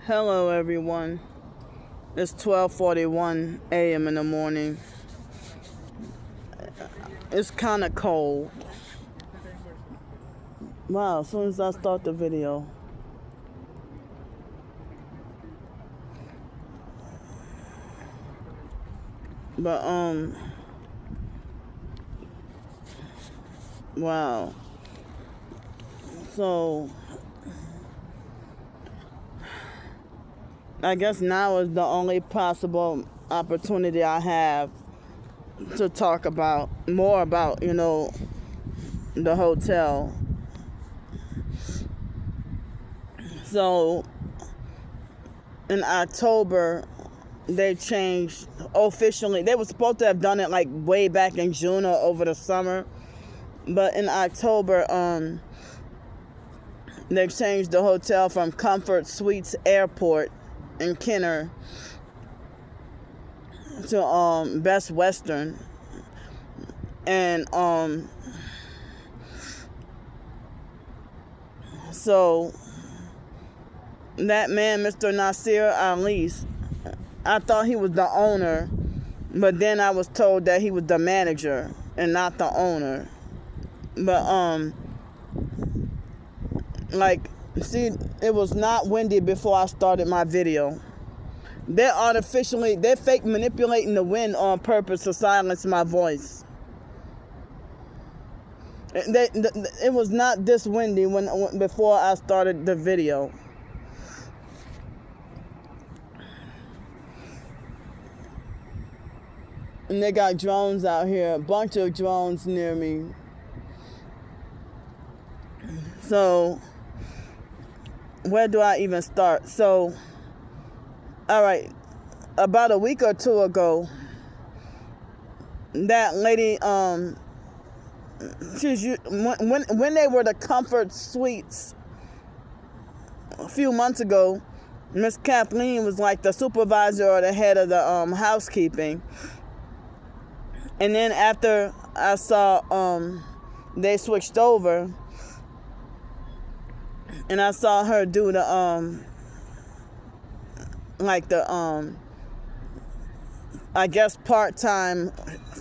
Hello everyone. It's 12:41 a.m. in the morning. It's kind of cold. Wow, as soon as I start the video. But wow. So I guess now is the only possible opportunity I have to talk more about, the hotel. So in October, they changed officially. They were supposed to have done it like way back in June or over the summer. But in October, they changed the hotel from Comfort Suites Airport in Kenner to Best Western. And so that man, Mr. Nasir Alis, I thought he was the owner, but then I was told that he was the manager and not the owner. But see, it was not windy before I started my video. They're fake manipulating the wind on purpose to silence my voice. It was not this windy before I started the video. And they got drones out here, a bunch of drones near me. So, where do I even start? So, all right, about a week or two ago, that lady, when they were the Comfort Suites a few months ago, Miss Kathleen was like the supervisor or the head of the housekeeping. And then after I saw they switched over, and I saw her do the I guess part-time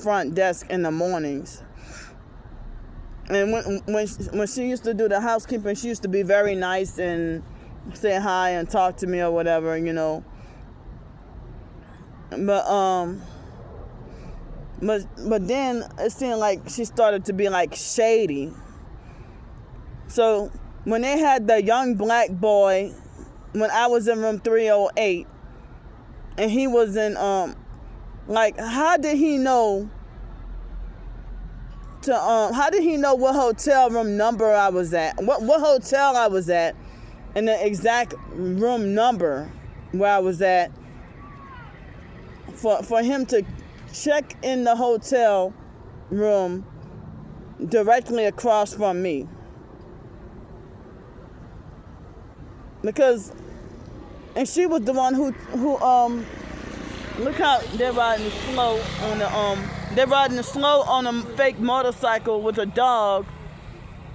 front desk in the mornings. And when she used to do the housekeeping, she used to be very nice and say hi and talk to me or whatever, But then it seemed like she started to be like shady. So when they had the young black boy, when I was in room 308, and he was in how did he know what hotel room number I was at? What hotel I was at, and the exact room number where I was at, for him to check in the hotel room directly across from me. And she was the one who look how they're riding slow on a fake motorcycle with a dog,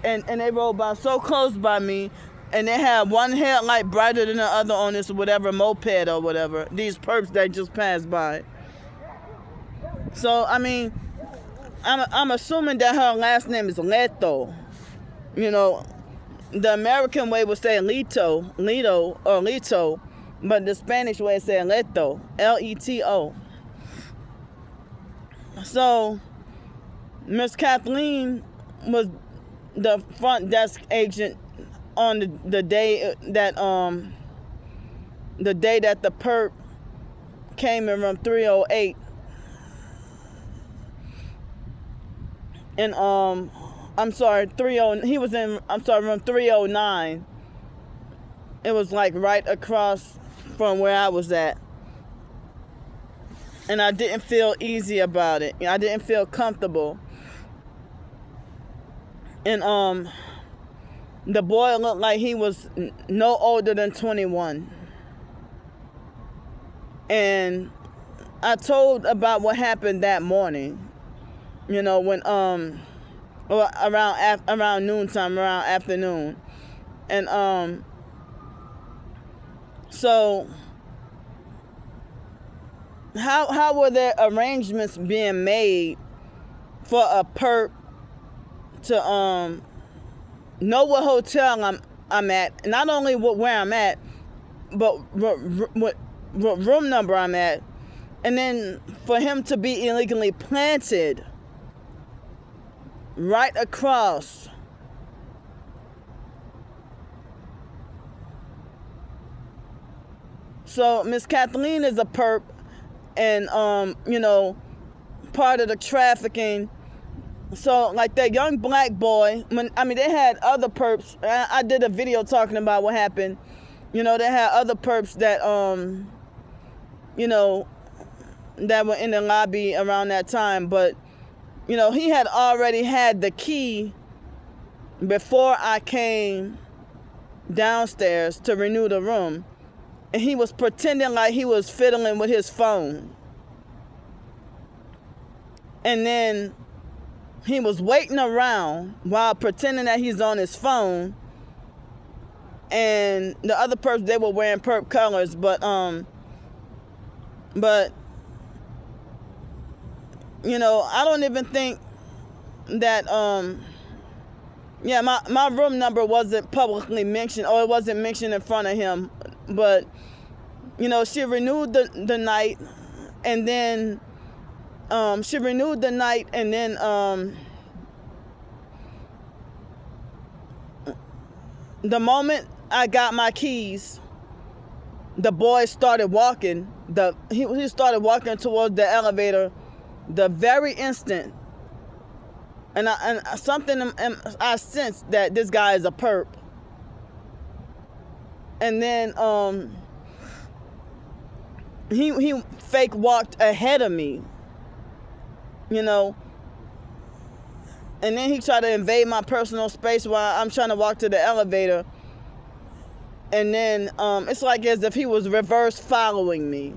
and they rode by so close by me, and they had one headlight brighter than the other on this whatever moped or whatever, these perps that just passed by. So I mean, I'm assuming that her last name is Leto. The American way would say Lito, but the Spanish way say Leto, Leto. So Miss Kathleen was the front desk agent on the day that the perp came in room 308. And he was in room 309. It was like right across from where I was at. And I didn't feel easy about it. I didn't feel comfortable. And the boy looked like he was no older than 21. And I told about what happened that morning. When around noontime, around afternoon, and So how were there arrangements being made for a perp to know what hotel I'm at, not only where I'm at, but what room number I'm at, and then for him to be illegally planted right across. So Miss Kathleen is a perp, and part of the trafficking. So like that young black boy, they had other perps. I did a video talking about what happened. They had other perps that that were in the lobby around that time, but he had already had the key before I came downstairs to renew the room, and he was pretending like he was fiddling with his phone. And then he was waiting around while pretending that he's on his phone. And the other perps, they were wearing perp colors, but I don't even think that my room number wasn't publicly mentioned, or it wasn't mentioned in front of him. But she renewed the night, and then the moment I got my keys, the boy started walking. He started walking towards the elevator the very instant, and I sensed that this guy is a perp. And then he fake walked ahead of me, and then he tried to invade my personal space while I'm trying to walk to the elevator. And then it's like as if he was reverse following me,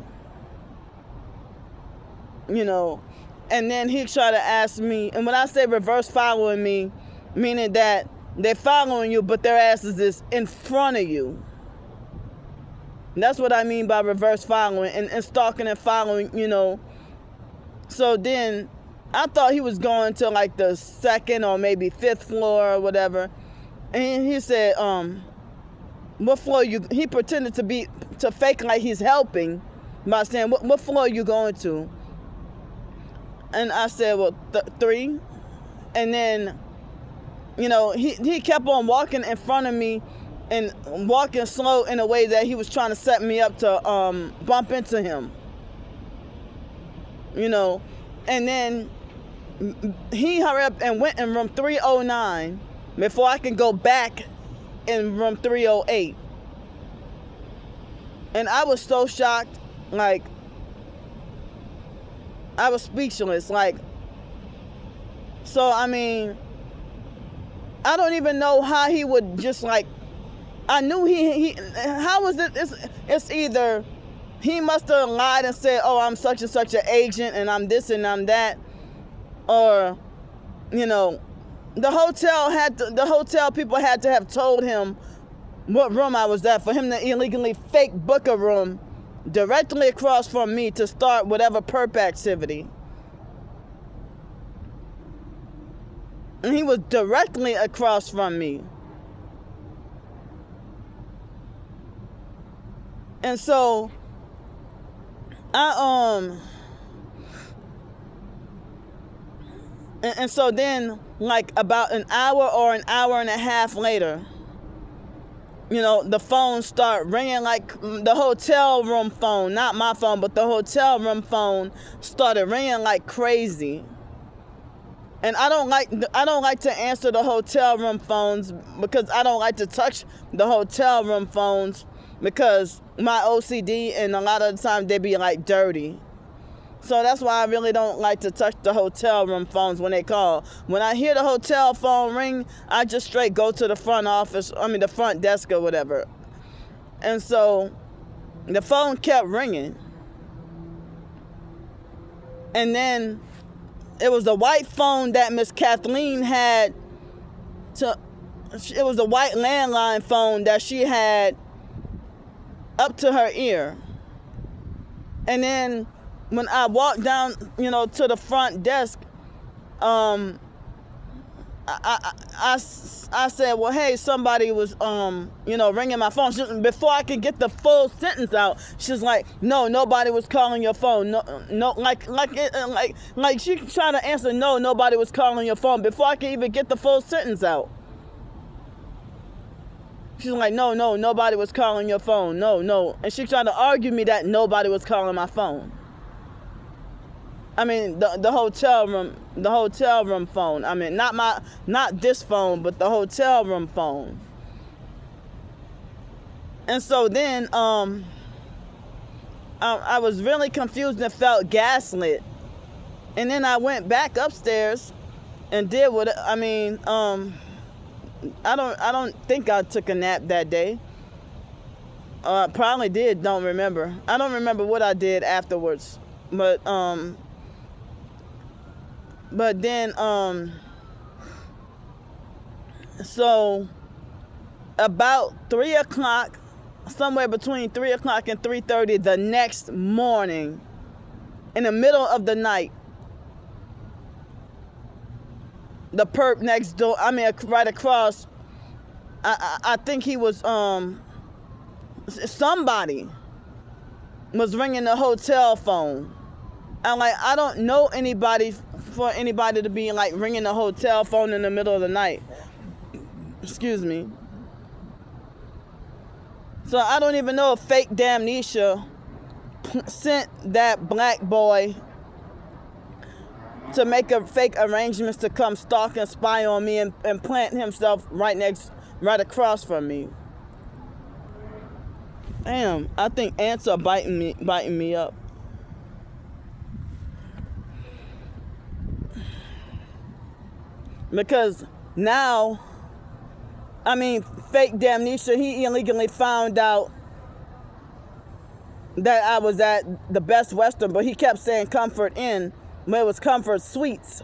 and then he tried to ask me, and when I say reverse following me, meaning that they're following you, but their asses is in front of you. That's what I mean by reverse following, and stalking and following, So then I thought he was going to like the second or maybe fifth floor or whatever. And he said, what floor he pretended to fake like he's helping by saying, what floor are you going to? And I said, well, 3. And then, he kept on walking in front of me and walking slow in a way that he was trying to set me up to bump into him. And then he hurried up and went in room 309 before I can go back in room 308. And I was so shocked, like, I was speechless, like, so, I don't even know how he would just, like, I knew how was it, it's either he must have lied and said, oh, I'm such and such an agent, and I'm this and I'm that, or, the hotel people had to have told him what room I was at for him to illegally fake book a room directly across from me to start whatever perp activity. And he was directly across from me. And so and so then, like, about an hour or an hour and a half later, the phone start ringing, like the hotel room phone, not my phone, but the hotel room phone started ringing like crazy. And I don't like to answer the hotel room phones because I don't like to touch the hotel room phones because my OCD, and a lot of the time they be like dirty. So that's why I really don't like to touch the hotel room phones when they call. When I hear the hotel phone ring, I just straight go to the front the front desk or whatever. And so the phone kept ringing. And then it was a white phone that Miss Kathleen had it was a white landline phone that she had up to her ear. And then when I walked down, to the front desk, I said, well, hey, somebody was, ringing my phone. Before I could get the full sentence out, she's like, no, nobody was calling your phone. No, like she trying to answer, no, nobody was calling your phone before I could even get the full sentence out. She's like, no, nobody was calling your phone. No. And she tried to argue me that nobody was calling my phone. I mean, the hotel room phone. I mean, not this phone, but the hotel room phone. And so then, I was really confused and felt gaslit. And then I went back upstairs and did what, I don't think I took a nap that day. Probably did, don't remember. I don't remember what I did afterwards. But then, so about 3 o'clock, somewhere between 3 o'clock and 3:30 the next morning, in the middle of the night, the perp next door, right across, I think he was, somebody was ringing the hotel phone. And I don't know anybody to be ringing the hotel phone in the middle of the night. Excuse me. So I don't even know if fake Damnesia sent that black boy to make a fake arrangements to come stalk and spy on me and plant himself right across from me. Damn, I think ants are biting me up. Because now, fake Damnesia, he illegally found out that I was at the Best Western, but he kept saying Comfort Inn, but it was Comfort Suites.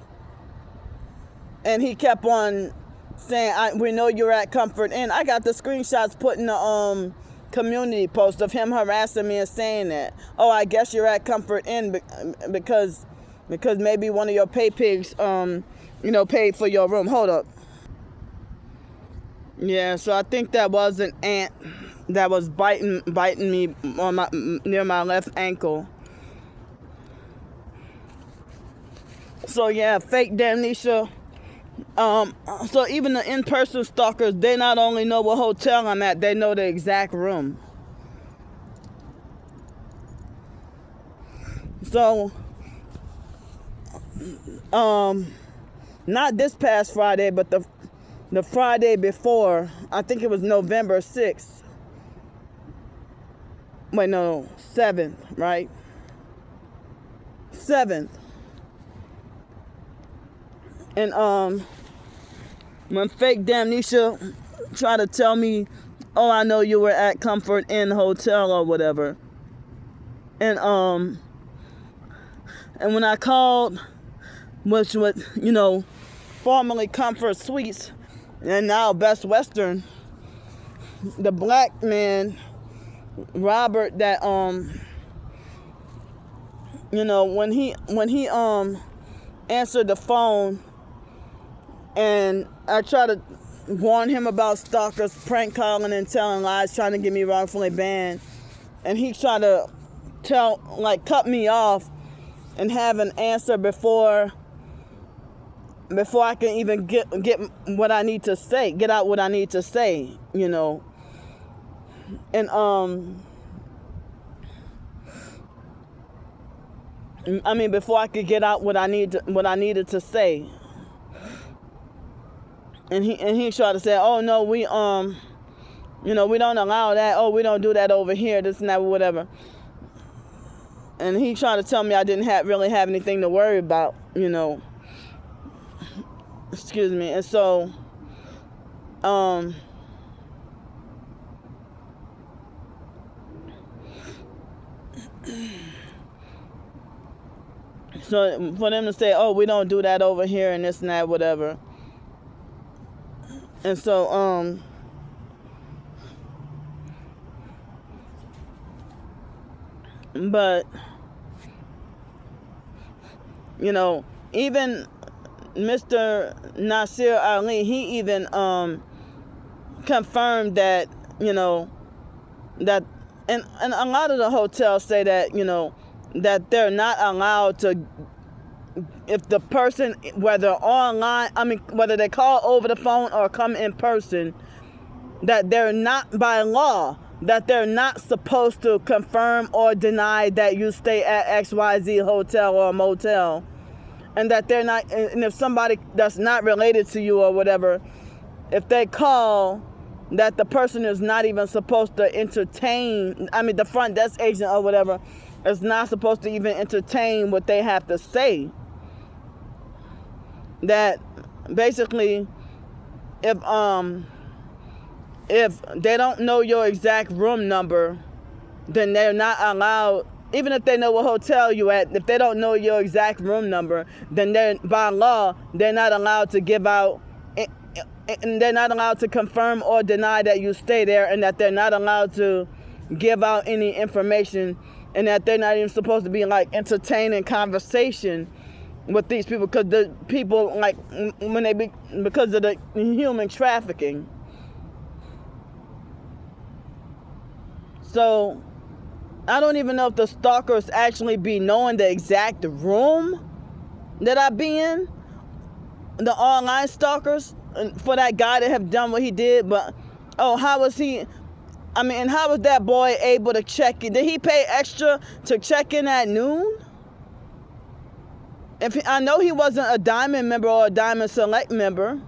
And he kept on saying, we know you're at Comfort Inn. I got the screenshots put in the community post of him harassing me and saying that. Oh, I guess you're at Comfort Inn because maybe one of your pay pigs, paid for your room. Hold up. Yeah, so I think that was an ant that was biting me on near my left ankle. So yeah, fake Damnesia. So even the in-person stalkers, they not only know what hotel I'm at, they know the exact room. So, not this past Friday, but the Friday before, I think it was November 6th. Wait, no, 7th, right? 7th. And when fake Damnesia tried to tell me, oh, I know you were at Comfort Inn Hotel or whatever. And when I called, which was, formerly Comfort Suites and now Best Western, the black man, Robert, that when he answered the phone, and I tried to warn him about stalkers, prank calling and telling lies, trying to get me wrongfully banned, and he tried to cut me off and have an answer before I can even get what I need to say, get out what I need to say, And before I could get out what I needed to say. And he tried to say, oh no, we we don't allow that. Oh, we don't do that over here, this and that, whatever. And he tried to tell me I didn't really have anything to worry about, Excuse me. And so, so for them to say, oh, we don't do that over here and this and that, whatever. And so, But, you know, even Mr. Nasir Ali, he even confirmed that, you know, that, and a lot of the hotels say that, you know, that they're not allowed to, if the person, whether online, whether they call over the phone or come in person, that they're not, by law, that they're not supposed to confirm or deny that you stay at XYZ hotel or motel. And that they're not, and if somebody that's not related to you or whatever, if they call, that the person is not even supposed to entertain, the front desk agent or whatever is not supposed to even entertain what they have to say. That basically, if they don't know your exact room number, then they're not allowed. Even if they know what hotel you at, if they don't know your exact room number, then they're, by law, they're not allowed to give out, and they're not allowed to confirm or deny that you stay there, and that they're not allowed to give out any information, and that they're not even supposed to be like entertaining conversation with these people, because the people, like, when they be, because of the human trafficking. So I don't even know if the stalkers actually be knowing the exact room that I be in, the online stalkers, for that guy to have done what he did. But, how was he, and how was that boy able to check in? Did he pay extra to check in at noon? I know he wasn't a Diamond member or a Diamond Select member.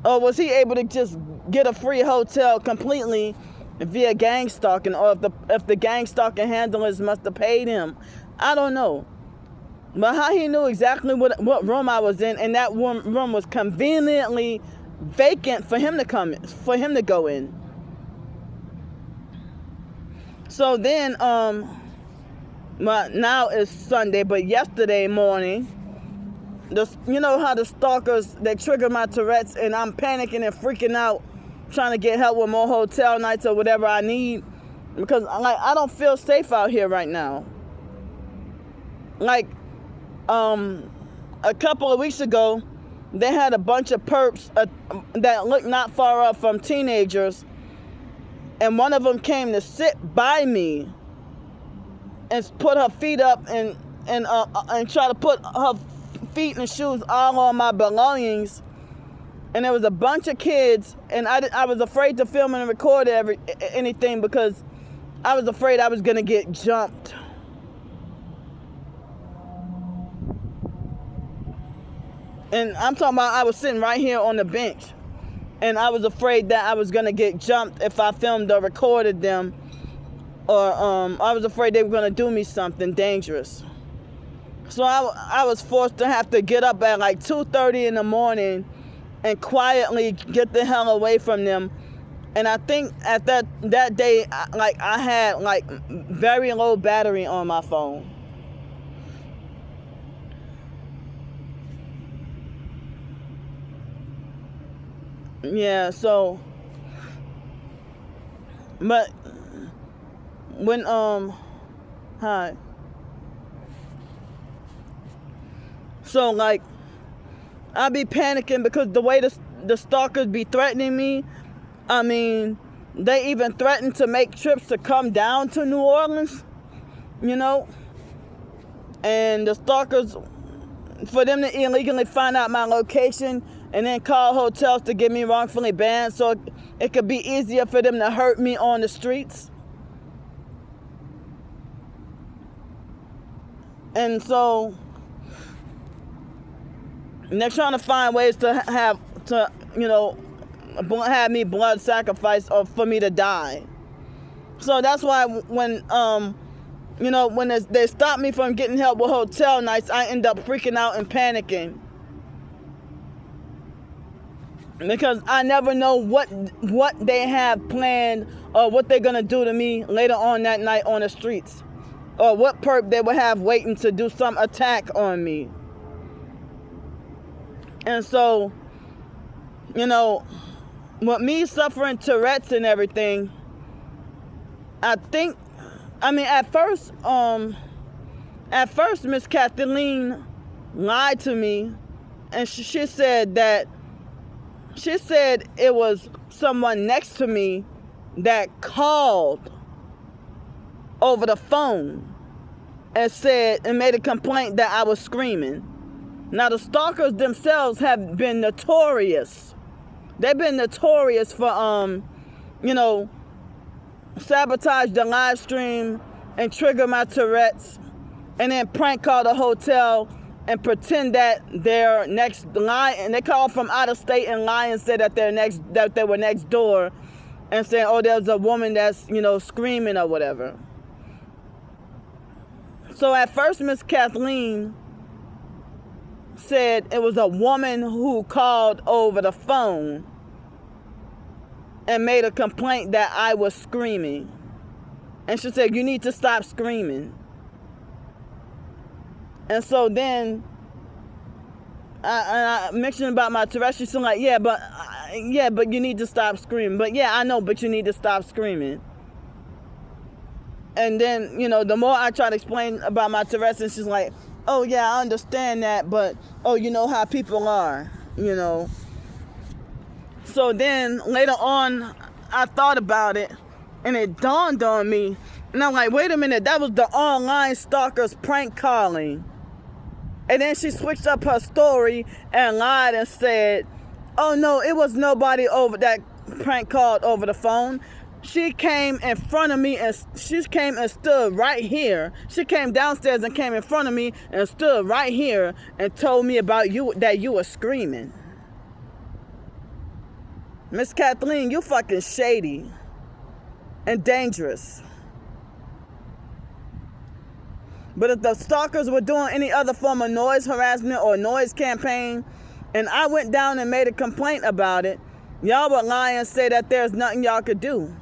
Or was he able to just get a free hotel completely via gang stalking, or if the gang stalking handlers must have paid him? I don't know. But how he knew exactly what room I was in, and that room was conveniently vacant for him to go in. So then, now it's Sunday, but yesterday morning, you know how the stalkers, they trigger my Tourette's, and I'm panicking and freaking out, trying to get help with more hotel nights or whatever I need, because I don't feel safe out here right now. Like, a couple of weeks ago, they had a bunch of perps that looked not far off from teenagers, and one of them came to sit by me and put her feet up and try to put her feet and shoes all on my belongings. And there was a bunch of kids, and I was afraid to film and record anything, because I was afraid I was gonna get jumped. And I'm talking about, I was sitting right here on the bench, and I was afraid that I was gonna get jumped if I filmed or recorded them, or I was afraid they were gonna do me something dangerous. So I was forced to have to get up at like 2:30 in the morning and quietly get the hell away from them. And I think at that day, I had like very low battery on my phone. Yeah, so, but when, hi. So, like, I be panicking because the way the stalkers be threatening me, they even threaten to make trips to come down to New Orleans, you know? And the stalkers, for them to illegally find out my location and then call hotels to get me wrongfully banned so it could be easier for them to hurt me on the streets. And so they're trying to find ways to have me blood sacrifice or for me to die. So that's why when they stop me from getting help with hotel nights, I end up freaking out and panicking. Because I never know what they have planned or what they're going to do to me later on that night on the streets. Or what perp they will have waiting to do some attack on me. And so, with me suffering Tourette's and everything, I think I mean, at first, Miss Kathleen lied to me, and she said it was someone next to me that called over the phone and made a complaint that I was screaming. Now, the stalkers themselves have been notorious. They've been notorious for, sabotage the live stream and trigger my Tourette's, and then prank call the hotel and pretend that they're next line, and they call from out of state and lie and say that they were next door, and saying, oh, there's a woman that's, screaming or whatever. So at first, Miss Kathleen said it was a woman who called over the phone and made a complaint that I was screaming. And she said, you need to stop screaming. And so then I mentioned about my Tourette's. She's like, yeah, but you need to stop screaming. But yeah, I know, but you need to stop screaming. And then, the more I try to explain about my Tourette's, and she's like, oh yeah, I understand that, but you know how people are, So then later on, I thought about it, and it dawned on me, and I'm like, wait a minute, that was the online stalkers prank calling. And then she switched up her story and lied and said, oh no, it was nobody over that prank called over the phone. She came in front of me, and she came and stood right here. She came downstairs and came in front of me and stood right here and told me about you, that you were screaming. Miss Kathleen, you fucking shady and dangerous. But if the stalkers were doing any other form of noise harassment or noise campaign, and I went down and made a complaint about it, y'all would lie and say that there's nothing y'all could do.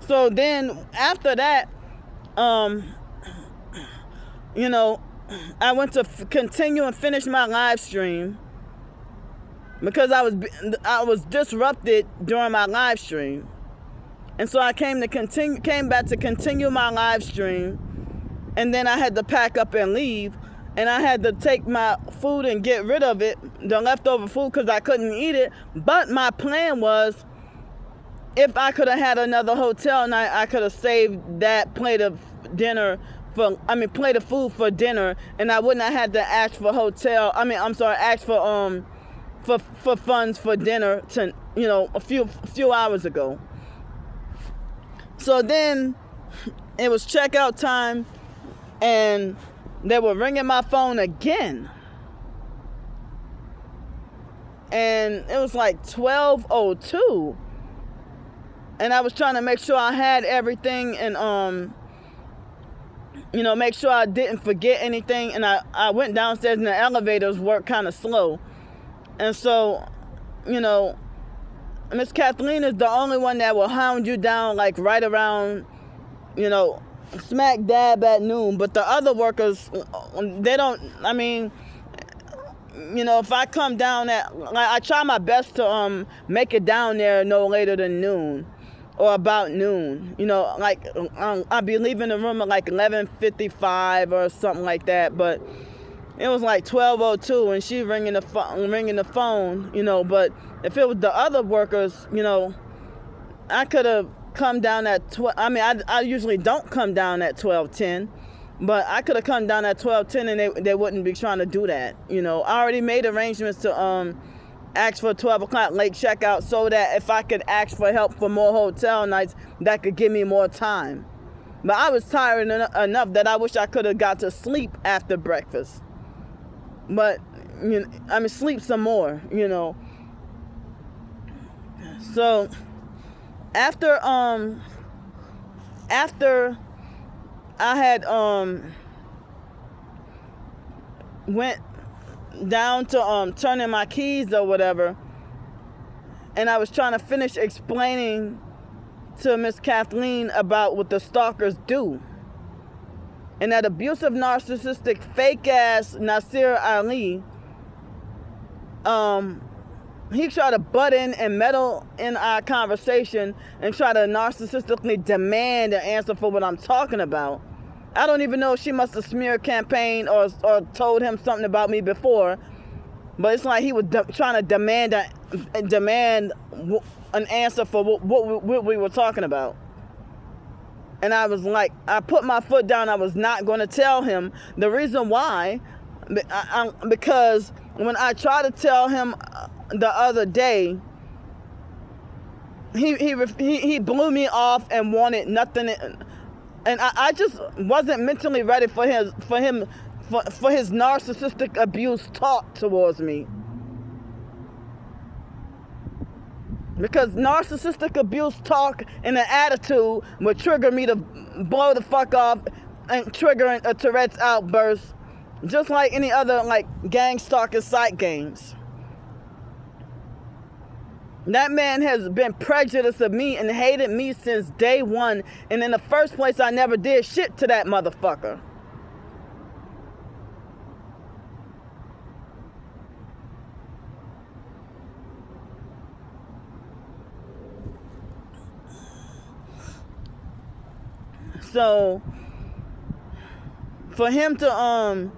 So then after that, I went to continue and finish my live stream because I was disrupted during my live stream. And so I came back to continue my live stream, and then I had to pack up and leave, and I had to take my food and get rid of it, the leftover food, because I couldn't eat it. But my plan was, if I could have had another hotel night, I could have saved that plate of food for dinner, and I wouldn't have had to ask for for funds for dinner a few hours ago. So then it was checkout time, and they were ringing my phone again. And it was like 12:02. And I was trying to make sure I had everything and, make sure I didn't forget anything. And I went downstairs, and the elevators worked kind of slow. And so, Miss Kathleen is the only one that will hound you down like right around, smack dab at noon. But the other workers, they don't, if I come down I try my best to make it down there no later than noon or about noon. I'll be leaving the room at like 11:55 or something like that. But it was like 12:02, and she ringing the phone, but if it was the other workers, I could have come down at 12. I usually don't come down at 12:10, but I could have come down at 12:10, and they wouldn't be trying to do that. I already made arrangements to ask for 12 o'clock late checkout, so that if I could ask for help for more hotel nights, that could give me more time. But I was tired enough that I wish I could have got to sleep after breakfast. But sleep some more, So after I had went down to turn in my keys or whatever, and I was trying to finish explaining to Miss Kathleen about what the stalkers do. And that abusive, narcissistic, fake-ass Nasir Ali he tried to butt in and meddle in our conversation and try to narcissistically demand an answer for what I'm talking about. I don't even know if she must have smeared campaign or told him something about me before, but it's like he was trying to demand an answer for what we were talking about. And I was like, I put my foot down. I was not going to tell him. The reason why, because when I tried to tell him the other day, he blew me off and wanted nothing, and I just wasn't mentally ready for his narcissistic abuse talk towards me. Because narcissistic abuse talk and an attitude would trigger me to blow the fuck off and trigger a Tourette's outburst, just like any other like gang stalker site games. That man has been prejudiced of me and hated me since day one, and in the first place I never did shit to that motherfucker. So for him to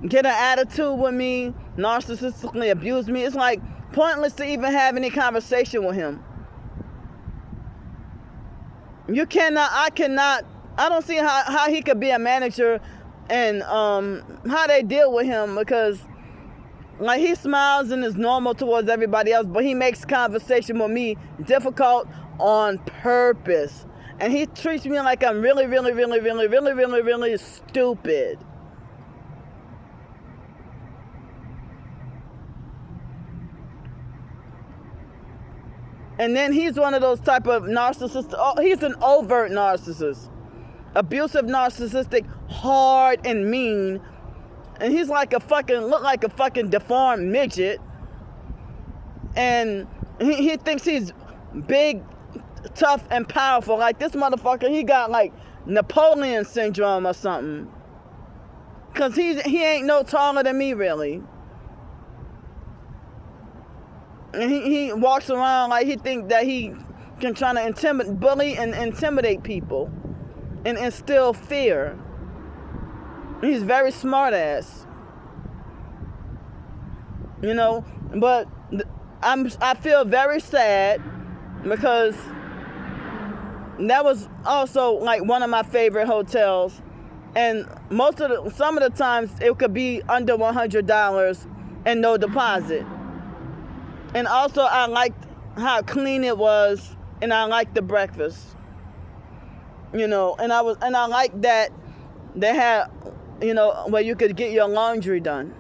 get an attitude with me, narcissistically abuse me, it's like pointless to even have any conversation with him. I don't see how he could be a manager and how they deal with him, because like he smiles and is normal towards everybody else, but he makes conversation with me difficult on purpose. And he treats me like I'm really, really, really, really, really, really, really stupid. And then he's one of those type of narcissists. Oh, he's an overt narcissist. Abusive, narcissistic, hard and mean. And he's like look like a fucking deformed midget. And he thinks he's big, tough and powerful. Like this motherfucker, he got like Napoleon syndrome or something, cause he ain't no taller than me really, and he walks around like he think that he can try to bully and intimidate people and instill fear. He's very smart ass, you know. But I feel very sad because that was also like one of my favorite hotels, and some of the times it could be under $100 and no deposit. And also I liked how clean it was, and I liked the breakfast, you know. And I liked that they had, you know, where you could get your laundry done.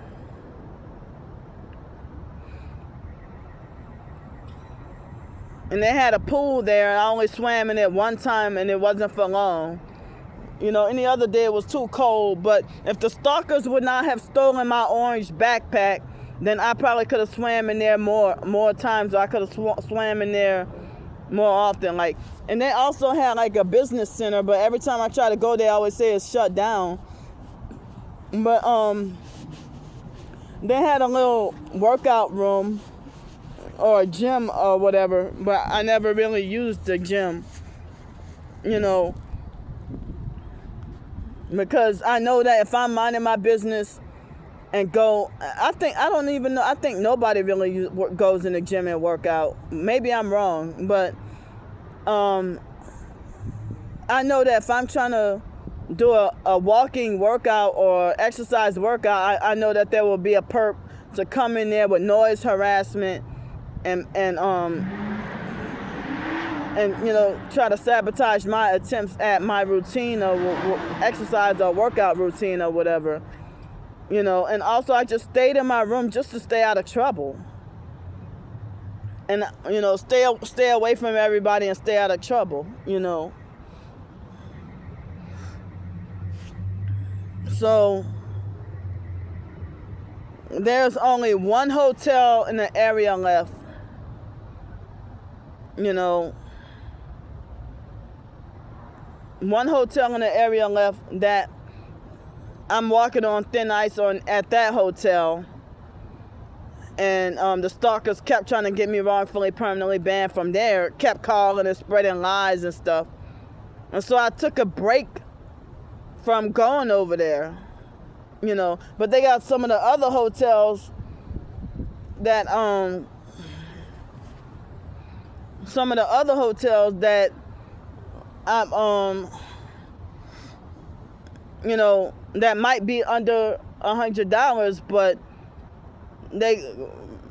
And they had a pool there, and I only swam in it one time, and it wasn't for long. You know, any other day it was too cold, but if the stalkers would not have stolen my orange backpack, then I probably could have swam in there more times, or I could have swam in there more often. Like, and they also had like a business center, but every time I try to go there, I always say it's shut down. But they had a little workout room or a gym or whatever, but I never really used the gym, you know, because I know that if I'm minding my business and go, I think nobody really goes in the gym and work out. Maybe I'm wrong, but I know that if I'm trying to do a walking workout or exercise workout, I know that there will be a perp to come in there with noise harassment and you know, try to sabotage my attempts at my routine or exercise or workout routine or whatever, you know. And also I just stayed in my room just to stay out of trouble, and you know, stay away from everybody and stay out of trouble, you know. So there's only one hotel in the area left, you know, one hotel in the area left that I'm walking on thin ice on at that hotel. And the stalkers kept trying to get me wrongfully permanently banned from there, kept calling and spreading lies and stuff. And so I took a break from going over there, But they got some of the other hotels that I'm that might be under $100, but they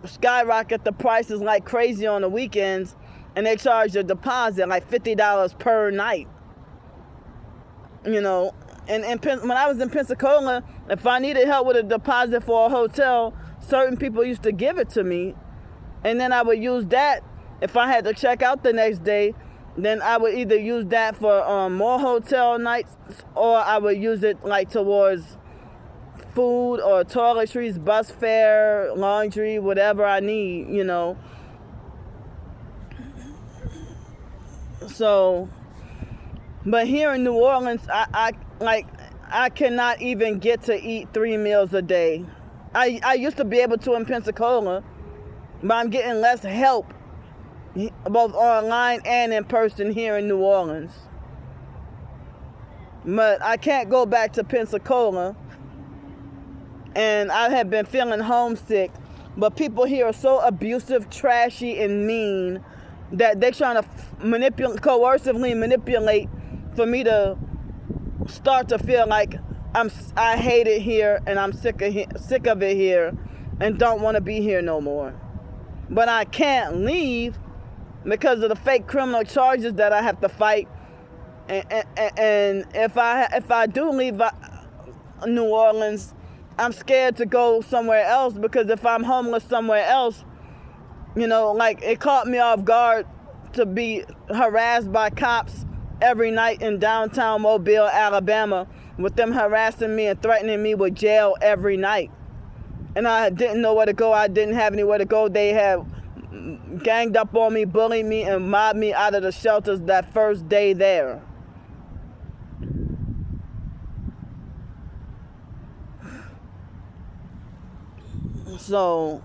skyrocket the prices like crazy on the weekends, and they charge a deposit like $50 per night. And when I was in Pensacola, if I needed help with a deposit for a hotel, certain people used to give it to me, and then I would use that if I had to check out the next day. Then I would either use that for more hotel nights, or I would use it like towards food or toiletries, bus fare, laundry, whatever I need, So, but here in New Orleans, I cannot even get to eat 3 meals a day. I used to be able to in Pensacola, but I'm getting less help, both online and in person here in New Orleans. But I can't go back to Pensacola, and I have been feeling homesick. But people here are so abusive, trashy, and mean that they're trying to coercively manipulate for me to start to feel like I hate it here and I'm sick of it here and don't want to be here no more. But I can't leave because of the fake criminal charges that I have to fight. And if I do leave New Orleans, I'm scared to go somewhere else, because if I'm homeless somewhere else, it caught me off guard to be harassed by cops every night in downtown Mobile, Alabama, with them harassing me and threatening me with jail every night. And I didn't know where to go. I didn't have anywhere to go. They had ganged up on me, bullied me, and mobbed me out of the shelters that first day there. So,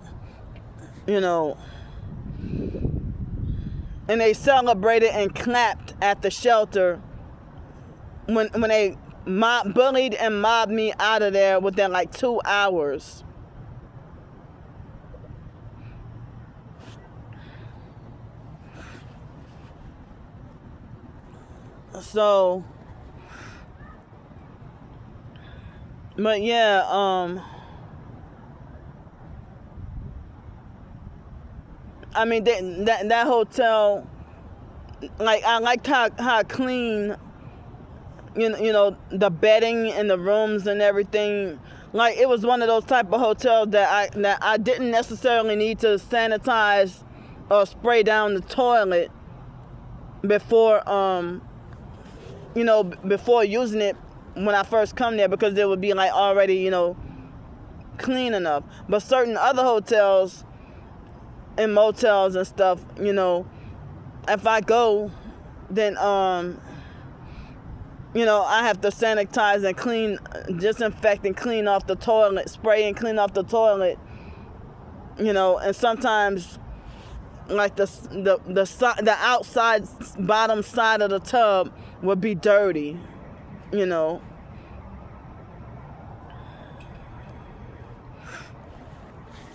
and they celebrated and clapped at the shelter when they bullied and mobbed me out of there within like 2 hours. So, but yeah, I mean, that hotel, like, I liked how clean, the bedding in the rooms and everything. Like, it was one of those type of hotels that I didn't necessarily need to sanitize or spray down the toilet before before using it when I first come there, because it would be like already, clean enough. But certain other hotels and motels and stuff, if I go, then I have to sanitize and clean, disinfect and clean off the toilet, spray and clean off the toilet, and sometimes like the outside bottom side of the tub would be dirty,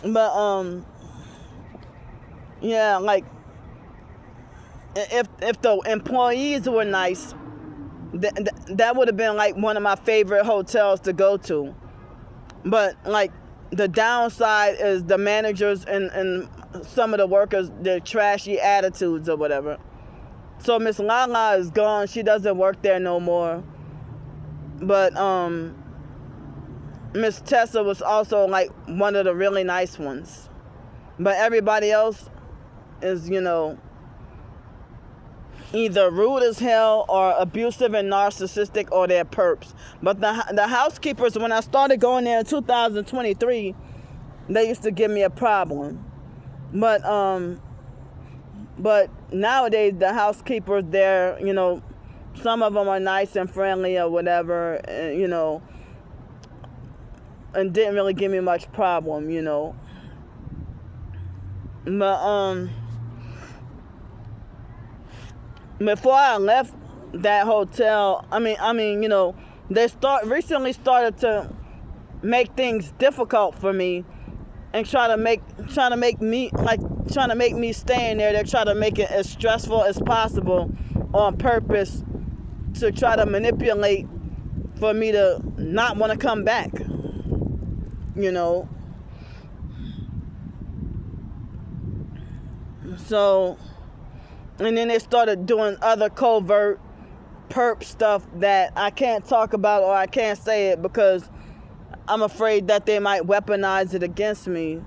But yeah, like, if the employees were nice, that would have been like one of my favorite hotels to go to. But like, the downside is the managers and some of the workers, their trashy attitudes or whatever. So Miss Lala is gone. She doesn't work there no more. But Miss Tessa was also like one of the really nice ones. But everybody else is, either rude as hell or abusive and narcissistic, or they're perps. But the housekeepers, when I started going there in 2023, they used to give me a problem. But nowadays the housekeepers there, some of them are nice and friendly or whatever, and didn't really give me much problem, But before I left that hotel, they recently started to make things difficult for me and trying to make me stay in there. They're trying to make it as stressful as possible on purpose to try to manipulate for me to not want to come back. So, and then they started doing other covert perp stuff that I can't talk about, or I can't say it because I'm afraid that they might weaponize it against me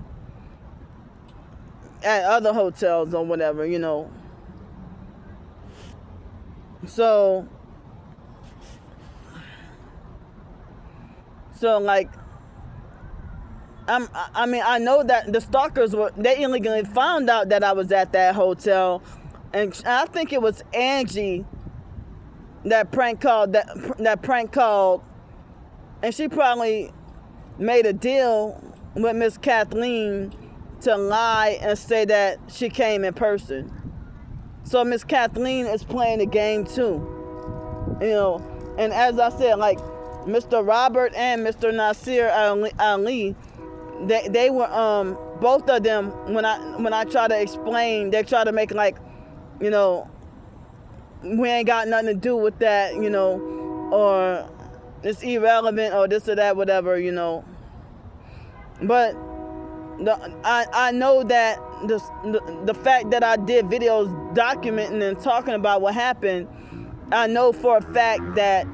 at other hotels or whatever, So like, I know that the stalkers they illegally found out that I was at that hotel, and I think it was Angie that prank called, and she probably made a deal with Miss Kathleen to lie and say that she came in person. So Miss Kathleen is playing the game too, And as I said, like Mr. Robert and Mr. Nasir Ali, they were both of them. When I try to explain, they try to make like, we ain't got nothing to do with that, or it's irrelevant or this or that, whatever, But I know that the fact that I did videos documenting and talking about what happened, I know for a fact that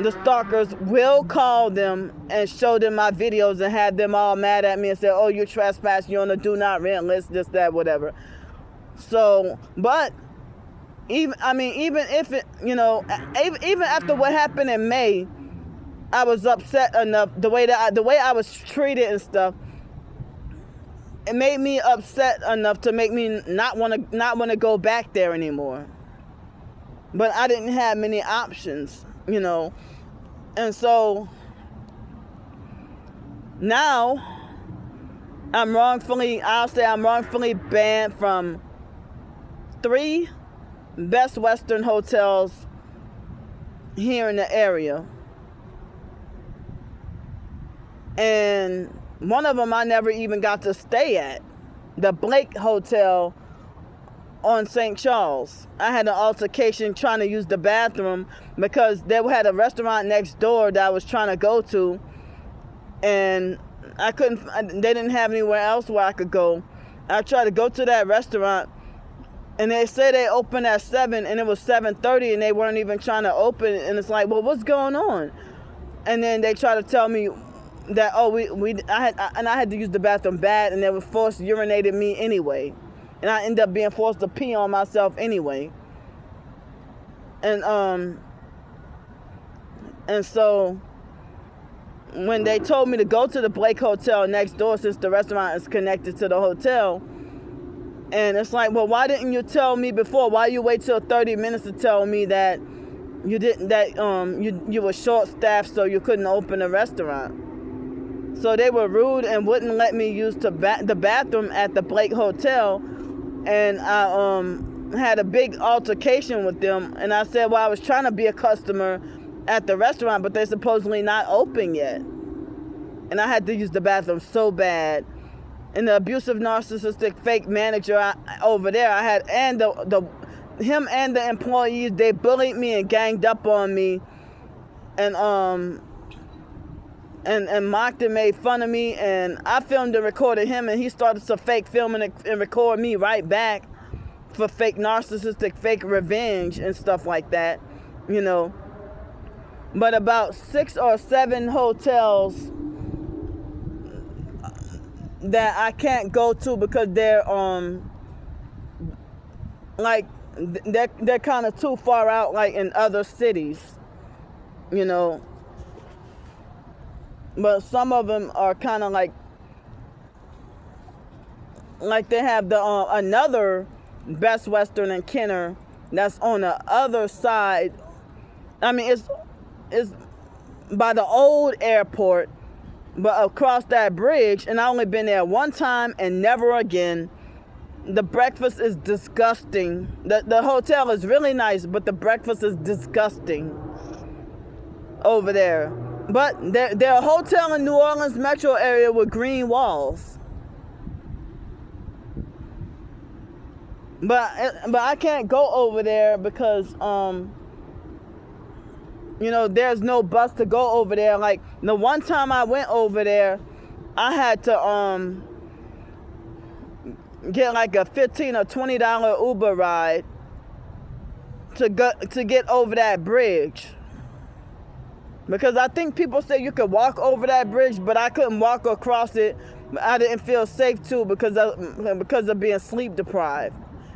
the stalkers will call them and show them my videos and have them all mad at me and say, oh, you're trespassing, you're on the do not rent list, this, that, whatever. So, but even if it, even after what happened in May, I was upset enough the way I was treated and stuff. It made me upset enough to make me not want to go back there anymore. But I didn't have many options, and so now I'll say I'm wrongfully banned from 3 Best Western hotels here in the area. And one of them I never even got to stay at, the Blake Hotel on St. Charles. I had an altercation trying to use the bathroom because they had a restaurant next door that I was trying to go to, and they didn't have anywhere else where I could go. I tried to go to that restaurant, and they said they opened at 7, and it was 7:30, and they weren't even trying to open. And it's like, well, what's going on? And then they try to tell me that, I had to use the bathroom bad, and they were forced urinated me anyway, and I ended up being forced to pee on myself anyway. And so when they told me to go to the Blake Hotel next door, since the restaurant is connected to the hotel, and it's like, well, why didn't you tell me before? Why you wait till 30 minutes to tell me that you didn't, that you were short-staffed, so you couldn't open the restaurant? So they were rude and wouldn't let me use the bathroom at the Blake Hotel, and I had a big altercation with them. And I said, well, I was trying to be a customer at the restaurant, but they're supposedly not open yet. And I had to use the bathroom so bad. And the abusive, narcissistic, fake manager over there, I had, and him and the employees, they bullied me and ganged up on me, and mocked and made fun of me. And I filmed and recorded him, and he started to fake film and record me right back for fake narcissistic, fake revenge and stuff like that, But about 6 or 7 hotels that I can't go to because they're like they're kind of too far out, like in other cities, But some of them are kind of like they have the another Best Western in Kenner that's on the other side. It's by the old airport, but across that bridge, and I only been there one time and never again. the breakfast is disgusting. The hotel is really nice, but the breakfast is disgusting over there. But they're a hotel in New Orleans metro area with green walls. But I can't go over there because there's no bus to go over there. Like the one time I went over there, I had to get like a $15 or $20 Uber ride to get over that bridge. Because I think people say you could walk over that bridge, but I couldn't walk across it. I didn't feel safe too because of being sleep deprived.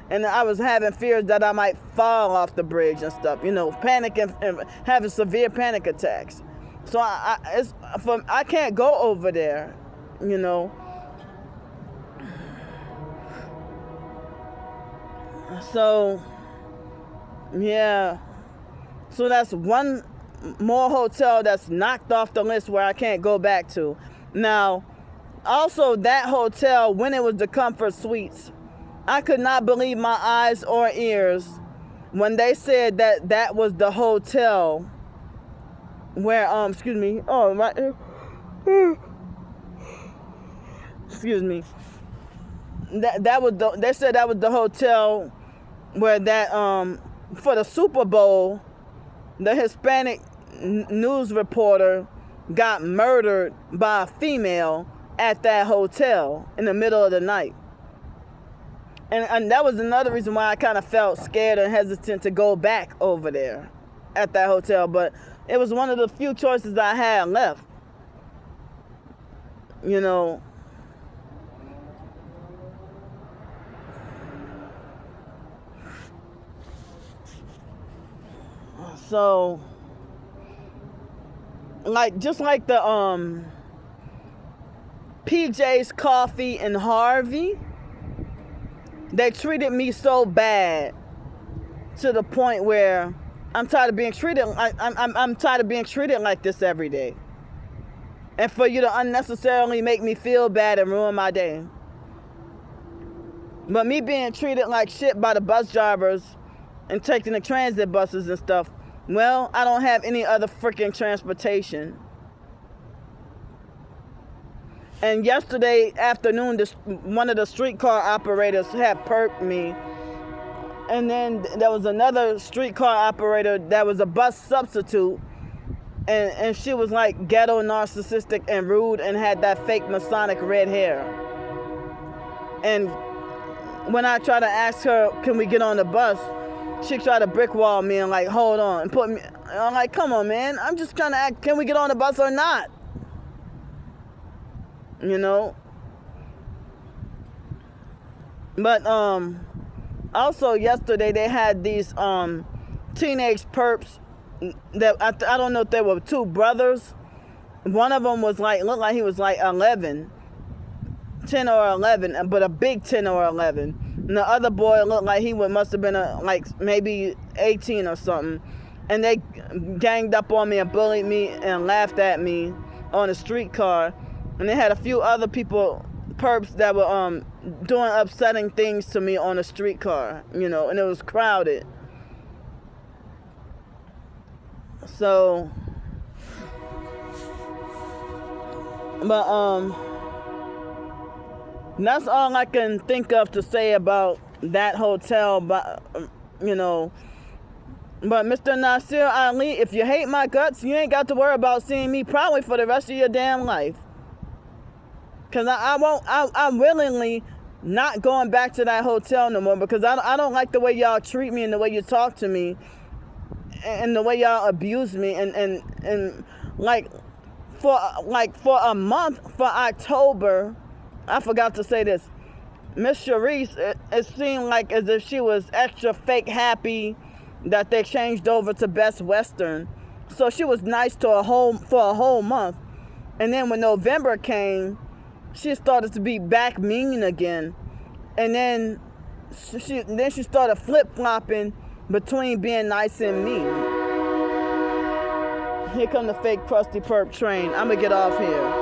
And I was having fears that I might fall off the bridge and stuff, panic and having severe panic attacks. So I can't go over there, So, yeah. So that's one more hotel that's knocked off the list where I can't go back to. Now, also that hotel, when it was the Comfort Suites, I could not believe my eyes or ears when they said that was the hotel where, excuse me, oh, right here. Excuse me. They said that was the hotel where for the Super Bowl, the Hispanic news reporter got murdered by a female at that hotel in the middle of the night. And that was another reason why I kind of felt scared and hesitant to go back over there at that hotel. But it was one of the few choices I had left. So, just like the PJ's Coffee in Harvey, they treated me so bad to the point where I'm tired of being treated. I'm tired of being treated like this every day, and for you to unnecessarily make me feel bad and ruin my day. But me being treated like shit by the bus drivers and taking the transit buses and stuff, well, I don't have any other freaking transportation. And yesterday afternoon, one of the streetcar operators had perked me. And then there was another streetcar operator that was a bus substitute. And she was like ghetto, narcissistic, and rude and had that fake Masonic red hair. And when I tried to ask her, can we get on the bus? She tried to brick wall me and like, hold on, and put me. I'm like, come on, man. I'm just trying to ask, can we get on the bus or not? But also yesterday they had these teenage perps that I don't know if they were two brothers. One of them was looked like he was like 10 or 11, but a big 10 or 11. And the other boy looked like he must have been maybe 18 or something. And they ganged up on me and bullied me and laughed at me on a streetcar. And they had a few other people, perps, that were doing upsetting things to me on a streetcar, and it was crowded. So, but that's all I can think of to say about that hotel, but But Mr. Nasir Ali, if you hate my guts, you ain't got to worry about seeing me probably for the rest of your damn life. Because I'm willingly not going back to that hotel no more, because I don't like the way y'all treat me and the way you talk to me and the way y'all abuse me. And for a month, for October, I forgot to say this, Miss Sharice, it seemed like as if she was extra fake happy that they changed over to Best Western. So she was nice for a whole month. And then when November came, she started to be back mean again. And then she started flip-flopping between being nice and mean. Here come the fake crusty perp train. I'm gonna get off here.